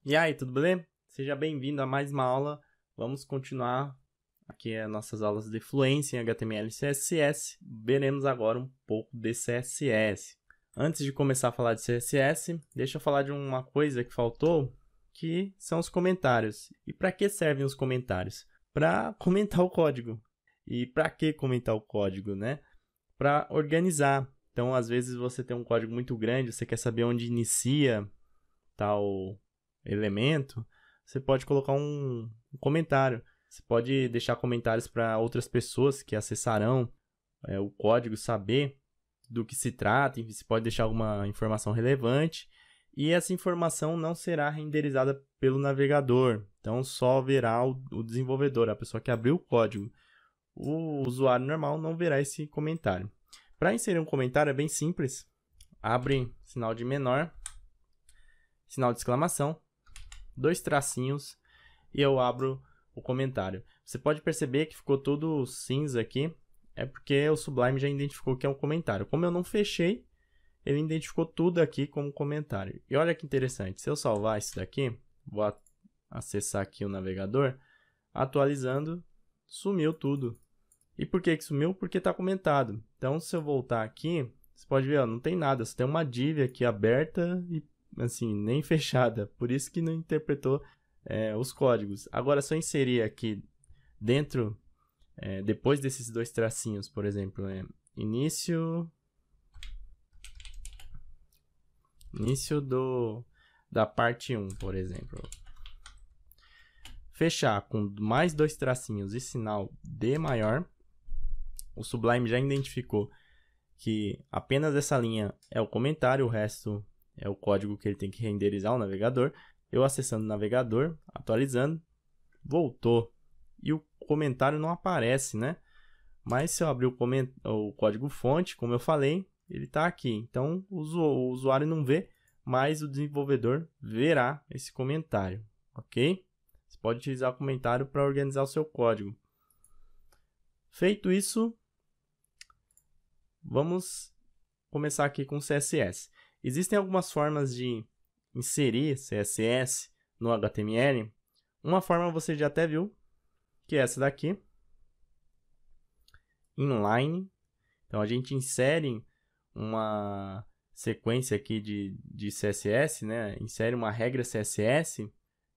E aí, tudo bem? Seja bem-vindo a mais uma aula. Vamos continuar aqui as nossas aulas de fluência em HTML e CSS. Veremos agora um pouco de CSS. Antes de começar a falar de CSS, deixa eu falar de uma coisa que faltou, que são os comentários. E para que servem os comentários? Para comentar o código. E para que comentar o código, né? Para organizar. Então, às vezes você tem um código muito grande, você quer saber onde inicia tal elemento, você pode colocar um comentário. Você pode deixar comentários para outras pessoas que acessarão o código, saber do que se trata, você pode deixar alguma informação relevante e essa informação não será renderizada pelo navegador, então só verá o desenvolvedor, a pessoa que abriu o código. O usuário normal não verá esse comentário. Para inserir um comentário é bem simples, abre sinal de menor, sinal de exclamação, 2 tracinhos e eu abro o comentário. Você pode perceber que ficou todo cinza aqui, é porque o Sublime já identificou que é um comentário. Como eu não fechei, ele identificou tudo aqui como comentário. E olha que interessante, se eu salvar isso daqui, vou acessar aqui o navegador, atualizando, sumiu tudo. E por que sumiu? Porque está comentado. Então, se eu voltar aqui, você pode ver, ó, não tem nada, só tem uma div aqui aberta e assim, nem fechada, por isso que não interpretou os códigos. Agora, se eu inserir aqui dentro, depois desses 2 tracinhos, por exemplo, início da parte 1, por exemplo. Fechar com mais 2 tracinhos e sinal de maior, o Sublime já identificou que apenas essa linha é o comentário, o resto é o código que ele tem que renderizar o navegador. Eu acessando o navegador, atualizando, voltou. E o comentário não aparece, né? Mas se eu abrir o código fonte, como eu falei, ele está aqui. Então o usuário não vê, mas o desenvolvedor verá esse comentário, ok? Você pode utilizar o comentário para organizar o seu código. Feito isso, vamos começar aqui com CSS. Existem algumas formas de inserir CSS no HTML. Uma forma você já até viu, que é essa daqui, inline. Então a gente insere uma sequência aqui de CSS, né? Insere uma regra CSS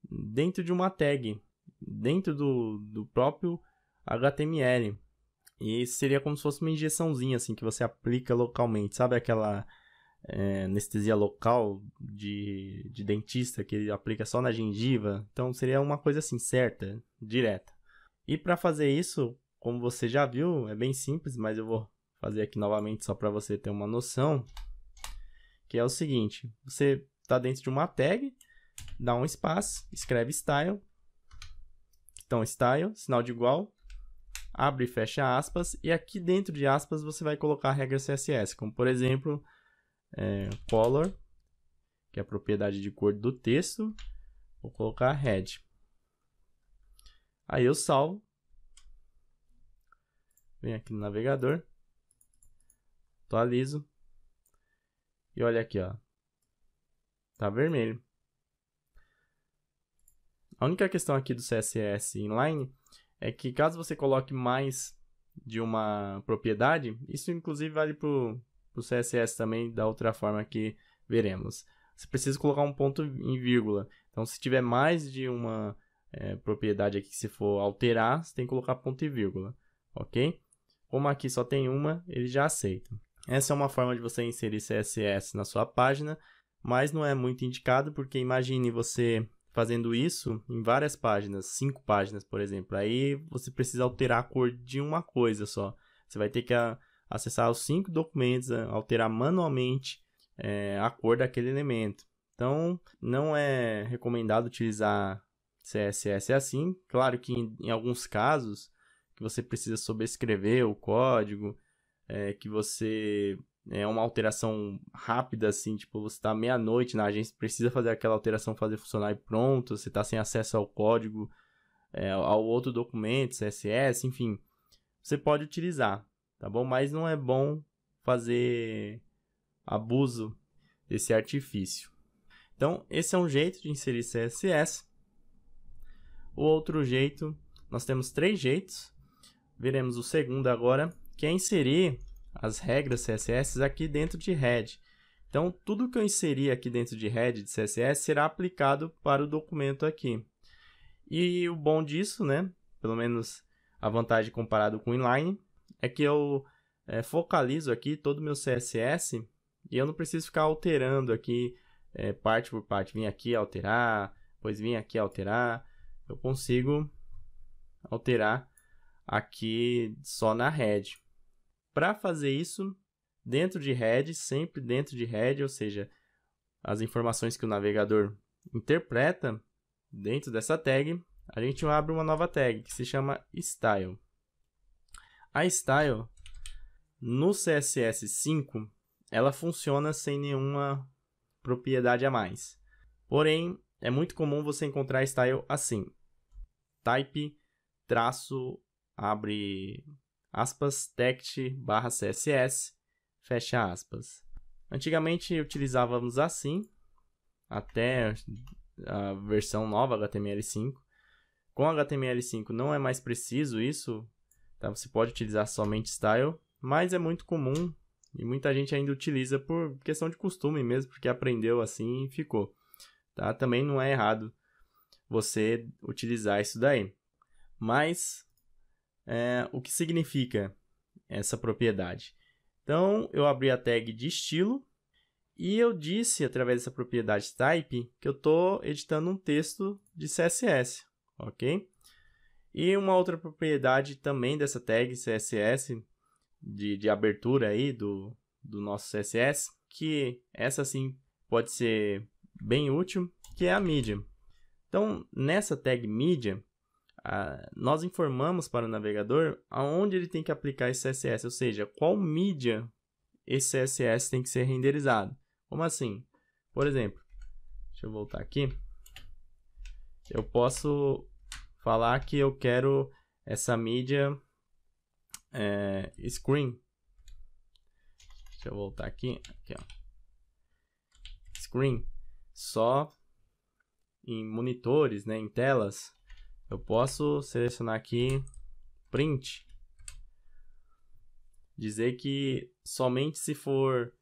dentro de uma tag, dentro do próprio HTML. E isso seria como se fosse uma injeçãozinha assim, que você aplica localmente. Sabe aquela anestesia local de dentista que ele aplica só na gengiva? Então seria uma coisa assim, certa, direta. E para fazer isso, como você já viu, é bem simples, mas eu vou fazer aqui novamente só para você ter uma noção, que é o seguinte: você está dentro de uma tag, dá um espaço, escreve style, então style, sinal de igual, abre e fecha aspas, e aqui dentro de aspas você vai colocar a regra CSS, como por exemplo, color, que é a propriedade de cor do texto, vou colocar red. Aí eu salvo, venho aqui no navegador, atualizo, e olha aqui, ó, tá vermelho. A única questão aqui do CSS inline é que caso você coloque mais de uma propriedade, isso inclusive vale para o CSS também da outra forma que veremos. Você precisa colocar um ponto em vírgula. Então, se tiver mais de uma propriedade aqui que se for alterar, você tem que colocar ponto e vírgula, ok? Como aqui só tem uma, ele já aceita. Essa é uma forma de você inserir CSS na sua página, mas não é muito indicado, porque imagine você fazendo isso em várias páginas, 5 páginas, por exemplo. Aí você precisa alterar a cor de uma coisa só. Você vai ter que acessar os 5 documentos, alterar manualmente a cor daquele elemento. Então, não é recomendado utilizar CSS assim. Claro que em alguns casos que você precisa sobrescrever o código, que você uma alteração rápida, assim, tipo, você está meia-noite na agência, precisa fazer aquela alteração, fazer funcionar e pronto, você está sem acesso ao código, ao outro documento, CSS, enfim, você pode utilizar, tá bom? Mas não é bom fazer abuso desse artifício. Então, esse é um jeito de inserir CSS. O outro jeito, nós temos 3 jeitos. Veremos o segundo agora, que é inserir as regras CSS aqui dentro de head. Então, tudo que eu inserir aqui dentro de head de CSS será aplicado para o documento aqui. E o bom disso, né, pelo menos a vantagem comparado com o inline, é que eu focalizo aqui todo o meu CSS e eu não preciso ficar alterando aqui parte por parte. Vim aqui alterar, depois vim aqui alterar. Eu consigo alterar aqui só na head. Para fazer isso, dentro de head, sempre dentro de head, ou seja, as informações que o navegador interpreta dentro dessa tag, a gente abre uma nova tag que se chama style. A style, no CSS 5, ela funciona sem nenhuma propriedade a mais. Porém, é muito comum você encontrar style assim: type, traço, abre aspas, text barra CSS, fecha aspas. Antigamente utilizávamos assim, até a versão nova HTML5. Com HTML5 não é mais preciso isso, tá? Você pode utilizar somente style, mas é muito comum e muita gente ainda utiliza por questão de costume mesmo, porque aprendeu assim e ficou. Tá? Também não é errado você utilizar isso daí. Mas o que significa essa propriedade? Então, eu abri a tag de estilo e eu disse, através dessa propriedade type, que eu estou editando um texto de CSS, ok? E uma outra propriedade também dessa tag CSS, de abertura aí do nosso CSS, que essa sim pode ser bem útil, que é a mídia. Então, nessa tag mídia, nós informamos para o navegador aonde ele tem que aplicar esse CSS, ou seja, qual mídia esse CSS tem que ser renderizado. Como assim? Por exemplo, deixa eu voltar aqui. Eu posso falar que eu quero essa mídia screen. Deixa eu voltar aqui. Aqui, ó. Screen. Só em monitores, né, em telas. Eu posso selecionar aqui print. Dizer que somente se for,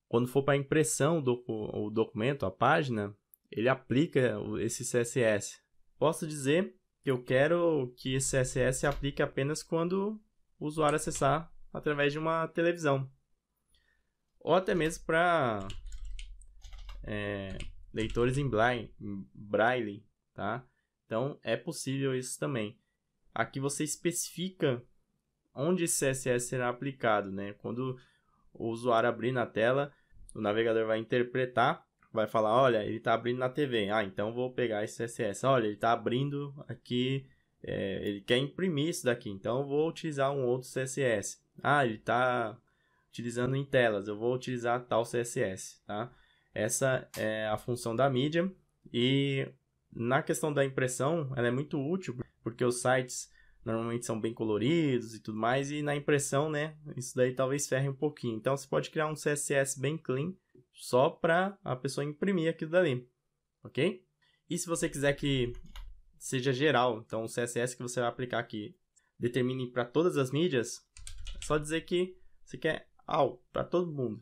quando for para impressão o documento, a página, ele aplica esse CSS. Posso dizer que eu quero que esse CSS se aplique apenas quando o usuário acessar através de uma televisão. Ou até mesmo para leitores em braille, tá? Então, é possível isso também. Aqui você especifica onde esse CSS será aplicado, né? Quando o usuário abrir na tela, o navegador vai interpretar, vai falar, olha, ele está abrindo na TV. Então, vou pegar esse CSS. Olha, ele está abrindo aqui, ele quer imprimir isso daqui. Então, vou utilizar um outro CSS. Ele está utilizando em telas. Eu vou utilizar tal CSS, tá? Essa é a função da mídia e na questão da impressão, ela é muito útil, porque os sites normalmente são bem coloridos e tudo mais, e na impressão, né, isso daí talvez ferre um pouquinho. Então, você pode criar um CSS bem clean, só para a pessoa imprimir aquilo dali, ok? E se você quiser que seja geral, então o CSS que você vai aplicar aqui determine para todas as mídias, é só dizer que você quer para todo mundo,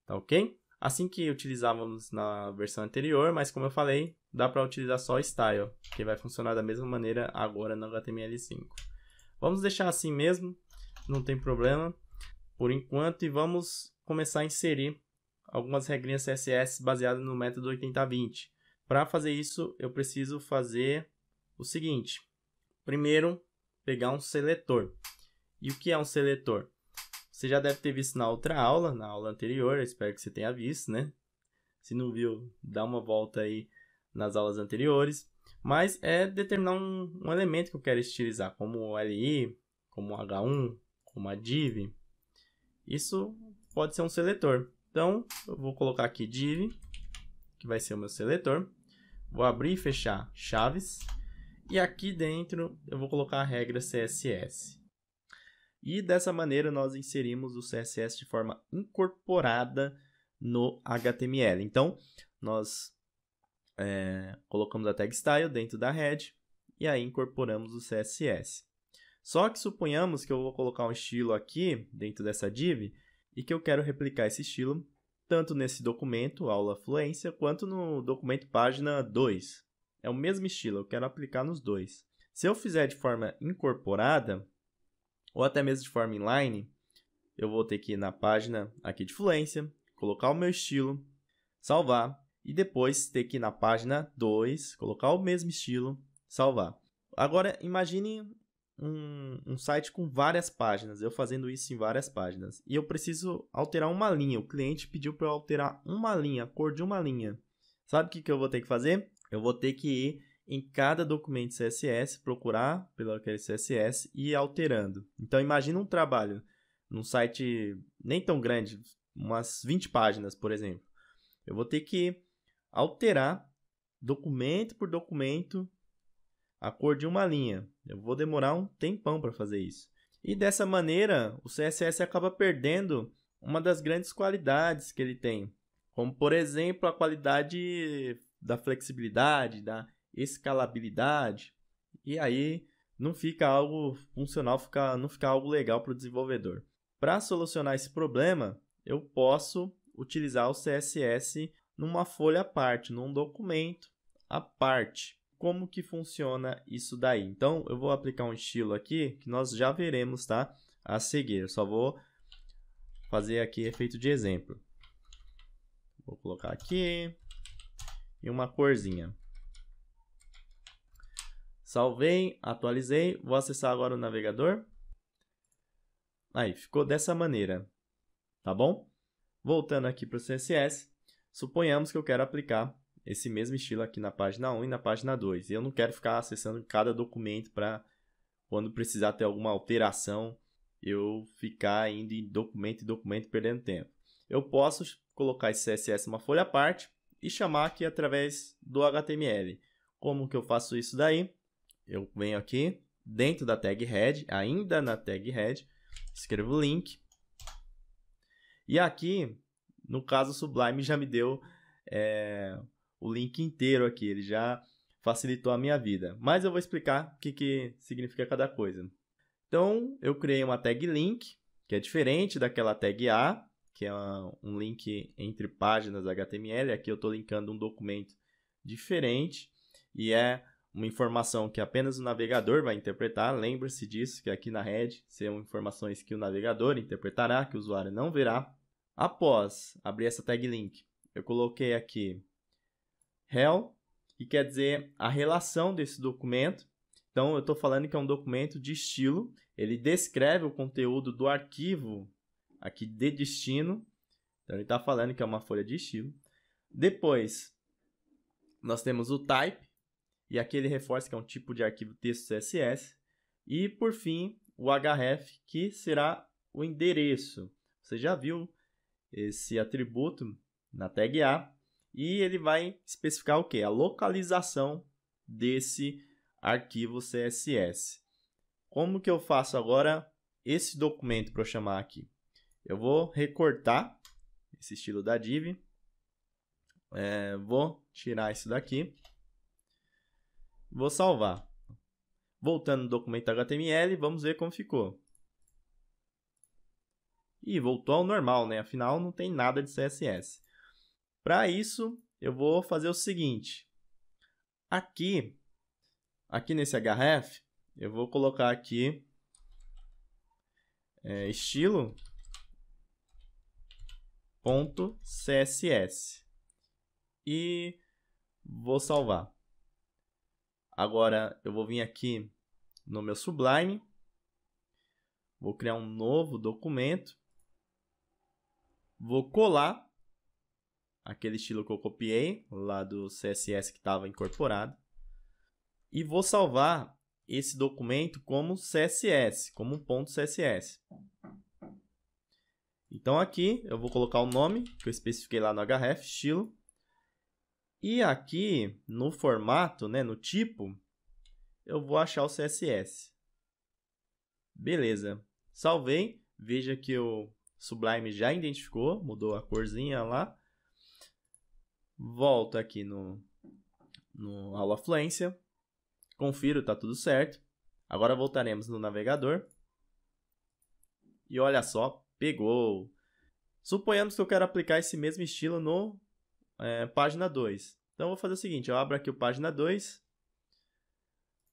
tá ok? Assim que utilizávamos na versão anterior, mas como eu falei, dá para utilizar só style, que vai funcionar da mesma maneira agora no HTML5. Vamos deixar assim mesmo, não tem problema, por enquanto, e vamos começar a inserir algumas regrinhas CSS baseadas no método 80-20. Para fazer isso, eu preciso fazer o seguinte. Primeiro, pegar um seletor. E o que é um seletor? Você já deve ter visto na outra aula, na aula anterior, eu espero que você tenha visto, né? Se não viu, dá uma volta aí nas aulas anteriores. Mas é determinar um elemento que eu quero estilizar, como o LI, como o H1, como a div. Isso pode ser um seletor. Então, eu vou colocar aqui div, que vai ser o meu seletor. Vou abrir e fechar chaves. E aqui dentro eu vou colocar a regra CSS. E dessa maneira nós inserimos o CSS de forma incorporada no HTML. Então, nós colocamos a tag style dentro da head e aí incorporamos o CSS. Só que suponhamos que eu vou colocar um estilo aqui dentro dessa div e que eu quero replicar esse estilo tanto nesse documento, aula fluência, quanto no documento página 2. É o mesmo estilo, eu quero aplicar nos dois. Se eu fizer de forma incorporada, ou até mesmo de forma inline, eu vou ter que ir na página aqui de fluência, colocar o meu estilo, salvar, e depois ter que ir na página 2, colocar o mesmo estilo, salvar. Agora, imagine um site com várias páginas, eu fazendo isso em várias páginas, e eu preciso alterar uma linha. O cliente pediu para eu alterar uma linha, a cor de uma linha. Sabe o que eu vou ter que fazer? Eu vou ter que ir em cada documento CSS, procurar pelo aquele CSS e ir alterando. Então, imagina um trabalho num site nem tão grande, umas 20 páginas, por exemplo. Eu vou ter que alterar documento por documento a cor de uma linha. Eu vou demorar um tempão para fazer isso. E dessa maneira, o CSS acaba perdendo uma das grandes qualidades que ele tem. Como, por exemplo, a qualidade da flexibilidade, da escalabilidade. E aí não fica algo funcional, não fica algo legal para o desenvolvedor. Para solucionar esse problema, eu posso utilizar o CSS numa folha à parte, num documento à parte. Como que funciona isso daí? Então, eu vou aplicar um estilo aqui que nós já veremos, tá? A seguir. Eu só vou fazer aqui efeito de exemplo. Vou colocar aqui e uma corzinha. Salvei, atualizei. Vou acessar agora o navegador. Aí, ficou dessa maneira. Tá bom? Voltando aqui para o CSS, suponhamos que eu quero aplicar esse mesmo estilo aqui na página 1 e na página 2. E eu não quero ficar acessando cada documento para, quando precisar ter alguma alteração, eu ficar indo em documento em documento perdendo tempo. Eu posso colocar esse CSS numa folha à parte e chamar aqui através do HTML. Como que eu faço isso daí? Eu venho aqui dentro da tag head, ainda na tag head, escrevo o link. E aqui, no caso, o Sublime já me deu o link inteiro aqui, ele já facilitou a minha vida. Mas eu vou explicar o que significa cada coisa. Então, eu criei uma tag link, que é diferente daquela tag A, que é um link entre páginas HTML. Aqui eu estou linkando um documento diferente e é uma informação que apenas o navegador vai interpretar. Lembre-se disso, que aqui na head são informações que o navegador interpretará, que o usuário não verá. Após abrir essa tag link, eu coloquei aqui rel, que quer dizer a relação desse documento. Então, eu estou falando que é um documento de estilo. Ele descreve o conteúdo do arquivo aqui de destino. Então, ele está falando que é uma folha de estilo. Depois, nós temos o type. E aqui ele reforça que é um tipo de arquivo texto CSS. E, por fim, o href, que será o endereço. Você já viu esse atributo na tag A. E ele vai especificar o quê? A localização desse arquivo CSS. Como que eu faço agora esse documento para eu chamar aqui? Eu vou recortar esse estilo da div. Vou tirar isso daqui. Vou salvar. Voltando no documento HTML, vamos ver como ficou. E voltou ao normal, né? Afinal, não tem nada de CSS. Para isso, eu vou fazer o seguinte. Aqui nesse href, eu vou colocar aqui estilo.css e vou salvar. Agora, eu vou vir aqui no meu Sublime, vou criar um novo documento, vou colar aquele estilo que eu copiei lá do CSS que estava incorporado. E vou salvar esse documento como CSS, como um ponto CSS. Então aqui eu vou colocar o nome que eu especifiquei lá no href, estilo. E aqui no formato, né, no tipo, eu vou achar o CSS. Beleza. Salvei. Veja que eu Sublime já identificou, mudou a corzinha lá. Volto aqui no aula fluência. Confiro, tá tudo certo. Agora voltaremos no navegador. E olha só, pegou. Suponhamos que eu quero aplicar esse mesmo estilo no página 2. Então eu vou fazer o seguinte, eu abro aqui o página 2.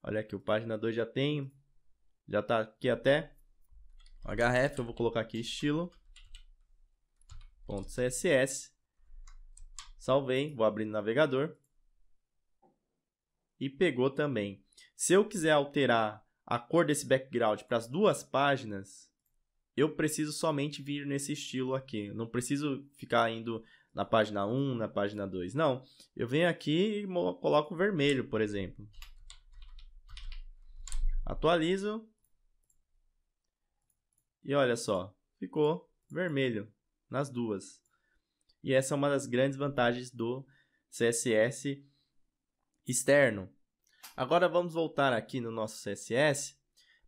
Olha aqui, o página 2 já tem. Já tá aqui até o href, eu vou colocar aqui estilo.css. Salvei, vou abrir no navegador. E pegou também. Se eu quiser alterar a cor desse background para as duas páginas, eu preciso somente vir nesse estilo aqui. Não preciso ficar indo na página 1, na página 2. Não, eu venho aqui e coloco vermelho, por exemplo. Atualizo. E olha só, ficou vermelho nas duas. E essa é uma das grandes vantagens do CSS externo. Agora vamos voltar aqui no nosso CSS,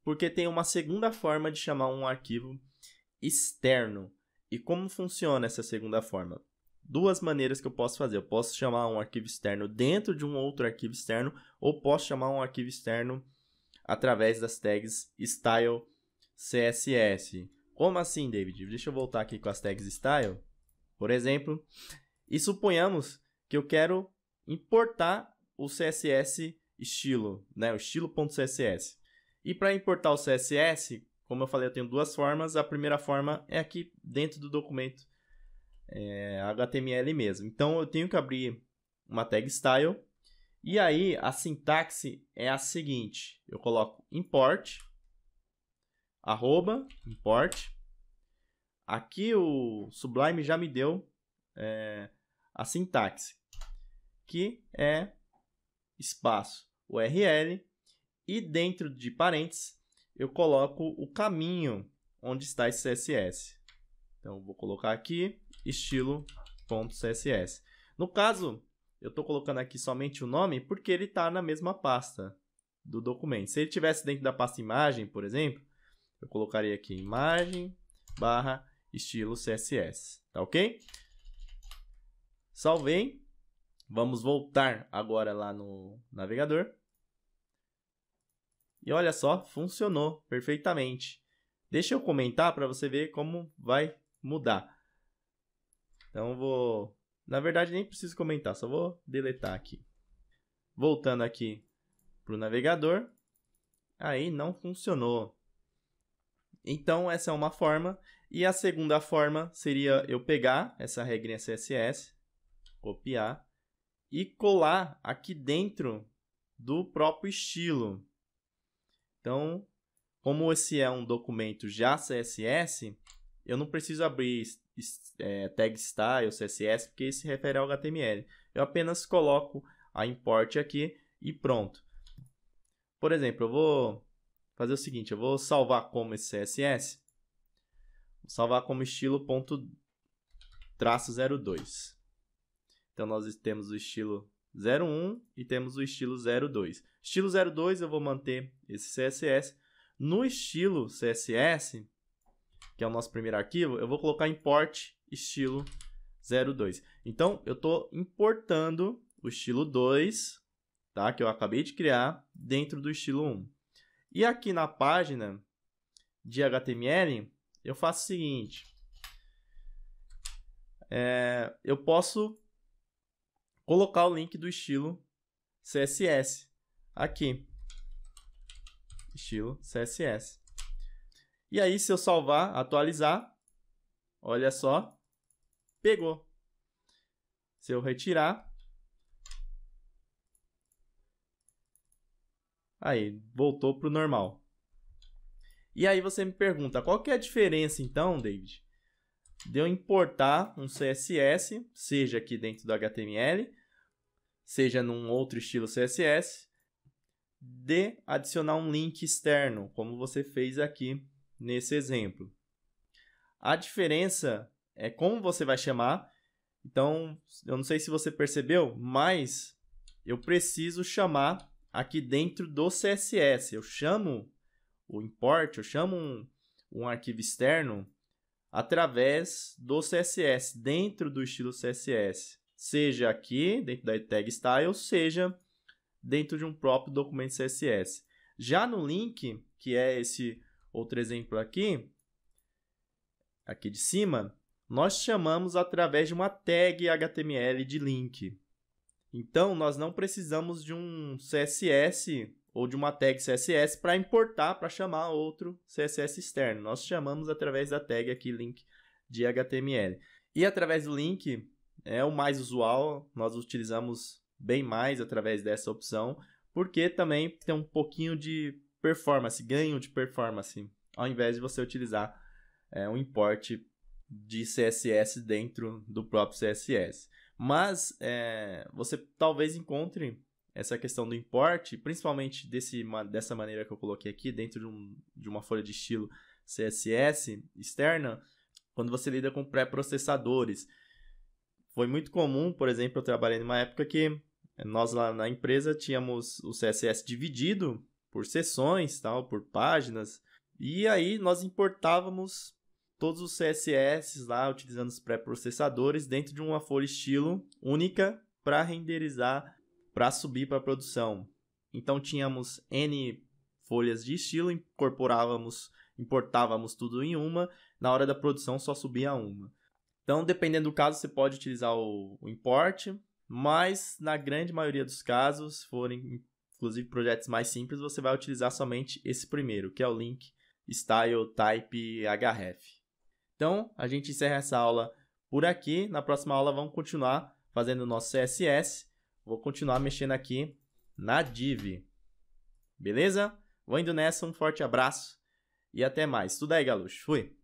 porque tem uma segunda forma de chamar um arquivo externo. E como funciona essa segunda forma? Duas maneiras que eu posso fazer. Eu posso chamar um arquivo externo dentro de um outro arquivo externo, ou posso chamar um arquivo externo através das tags style CSS. Como assim, David? Deixa eu voltar aqui com as tags style, por exemplo, e suponhamos que eu quero importar o CSS estilo, né? O estilo.css. E para importar o CSS, como eu falei, eu tenho duas formas. A primeira forma é aqui dentro do documento HTML mesmo. Então eu tenho que abrir uma tag style. E aí a sintaxe é a seguinte: eu coloco import, @import. Aqui o Sublime já me deu a sintaxe, que é espaço URL, e dentro de parênteses eu coloco o caminho onde está esse CSS. Então, eu vou colocar aqui estilo.css. No caso, eu estou colocando aqui somente o nome porque ele está na mesma pasta do documento. Se ele estivesse dentro da pasta imagem, por exemplo, eu colocaria aqui imagem/estilo CSS. Tá ok? Salvei. Vamos voltar agora lá no navegador. E olha só, funcionou perfeitamente. Deixa eu comentar para você ver como vai mudar. Então eu vou... Na verdade, nem preciso comentar, só vou deletar aqui. Voltando aqui para o navegador. Aí não funcionou. Então essa é uma forma. E a segunda forma seria eu pegar essa regrinha CSS, copiar e colar aqui dentro do próprio estilo. Então, como esse é um documento já CSS, eu não preciso abrir tag style CSS, porque isso se refere ao HTML. Eu apenas coloco a import aqui e pronto. Por exemplo, eu vou fazer o seguinte, eu vou salvar como esse CSS, vou salvar como estilo.-02. Então, nós temos o estilo 01 e temos o estilo 02. Estilo 02 eu vou manter esse CSS. No estilo CSS, que é o nosso primeiro arquivo, eu vou colocar import estilo 02. Então, eu estou importando o estilo 2, tá? Que eu acabei de criar, dentro do estilo 1. E aqui na página de HTML, eu faço o seguinte. Eu posso colocar o link do estilo CSS aqui. Estilo CSS. E aí, se eu salvar, atualizar, olha só, pegou. Se eu retirar, aí, voltou para o normal. E aí você me pergunta, qual que é a diferença então, David, de eu importar um CSS, seja aqui dentro do HTML, seja num outro estilo CSS, de adicionar um link externo, como você fez aqui nesse exemplo. A diferença é como você vai chamar. Então, eu não sei se você percebeu, mas eu preciso chamar aqui dentro do CSS. Eu chamo o import, eu chamo um arquivo externo através do CSS, dentro do estilo CSS. Seja aqui, dentro da tag style, seja dentro de um próprio documento CSS. Já no link, que é esse outro exemplo aqui de cima, nós chamamos através de uma tag HTML de link. Então, nós não precisamos de um CSS ou de uma tag CSS para importar, para chamar outro CSS externo. Nós chamamos através da tag aqui link de HTML. E através do link é o mais usual, nós utilizamos bem mais através dessa opção, porque também tem um pouquinho de performance, ganho de performance, ao invés de você utilizar um import de CSS dentro do próprio CSS. Mas você talvez encontre essa questão do import, principalmente dessa maneira que eu coloquei aqui, dentro de uma folha de estilo CSS externa, quando você lida com pré-processadores. Foi muito comum, por exemplo, eu trabalhei numa época que nós lá na empresa tínhamos o CSS dividido por seções, tal, por páginas, e aí nós importávamos todos os CSS lá, utilizando os pré-processadores, dentro de uma folha estilo única para renderizar, para subir para a produção. Então, tínhamos N folhas de estilo, importávamos tudo em uma, na hora da produção só subia uma. Então, dependendo do caso, você pode utilizar o import, mas na grande maioria dos casos, se forem inclusive projetos mais simples, você vai utilizar somente esse primeiro, que é o link style type href. Então, a gente encerra essa aula por aqui. Na próxima aula, vamos continuar fazendo o nosso CSS. Vou continuar mexendo aqui na div. Beleza? Vou indo nessa, um forte abraço e até mais. Tudo aí, galuxo. Fui!